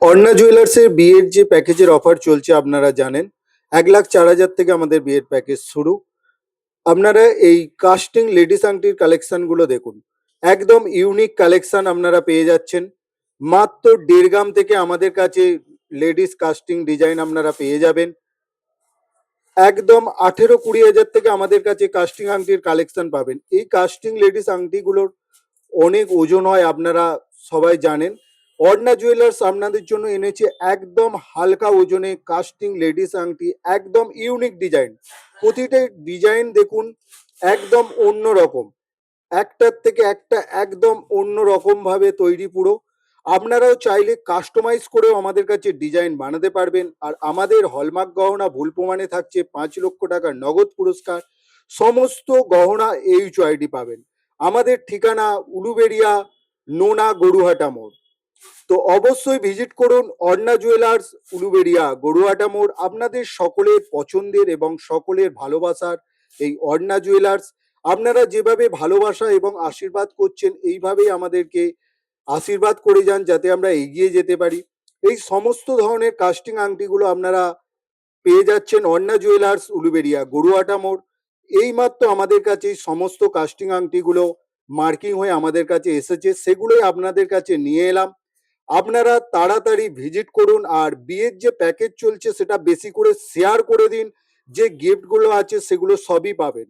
অর্ণা জুয়েলার্সের বিয়ের যে প্যাকেজের অফার চলছে আপনারা জানেন। 1,04,000 থেকে আমাদের বিয়ের প্যাকেজ শুরু। আপনারা এই কাস্টিং লেডিস আংটির কালেকশনগুলো দেখুন। একদম ইউনিক কালেকশন আপনারা পেয়ে যাচ্ছেন। মাত্র 1.5 গ্রাম থেকে আমাদের কাছে লেডিস কাস্টিং ডিজাইন আপনারা পেয়ে যাবেন। একদম 18-20 হাজার থেকে আমাদের কাছে কাস্টিং আংটির কালেকশন পাবেন। এই কাস্টিং লেডিস আংটিগুলোর অনেক ওজন হয়, আপনারা সবাই জানেন। অর্ণা জুয়েলার্স আপনাদের জন্য এনেছে একদম হালকা ওজনে কাস্টিং লেডিস আংটি, একদম ইউনিক ডিজাইন। প্রতিটা ডিজাইন দেখুন, একদম অন্য রকম, একটার থেকে একটা একদম অন্য রকম ভাবে তৈরি পুরো। আপনারাও চাইলে কাস্টমাইজ করেও আমাদের কাছে ডিজাইন বানাতে পারবেন। আর আমাদের হলমার্ক গহনা ভুল প্রমাণে থাকছে 5 লক্ষ টাকার নগদ পুরস্কার। সমস্ত গহনা এইচআইডি পাবেন। আমাদের ঠিকানা উলুবেড়িয়া, নোনা, গরুহাটা মোড়। তো অবশ্যই ভিজিট করুন অর্ণা জুয়েলার্স, উলুবেড়িয়া, গরুহাটা মোড়। আপনাদের সকলের পছন্দের এবং সকলের ভালোবাসার এই অর্ণা জুয়েলার্স। আপনারা যেভাবে ভালোবাসা এবং আশীর্বাদ করছেন, এইভাবেই আমাদেরকে আশীর্বাদ করে যান যাতে আমরা এগিয়ে যেতে পারি। এই সমস্ত ধরনের কাস্টিং আংটিগুলো আপনারা পেয়ে যাচ্ছেন অর্ণা জুয়েলার্স, উলুবেড়িয়া, গরুহাটা মোড়। এইমাত্র আমাদের কাছে এই সমস্ত কাস্টিং আংটিগুলো মার্কিং হয়ে আমাদের কাছে এসেছে, সেগুলোই আপনাদের কাছে নিয়ে এলাম। আপনারা তাড়াতাড়ি ভিজিট করুন। আর বিয়ের যে প্যাকেজ চলছে সেটা বেশি করে শেয়ার করে দিন। যে গিফটগুলো আছে সেগুলো সবই পাবেন।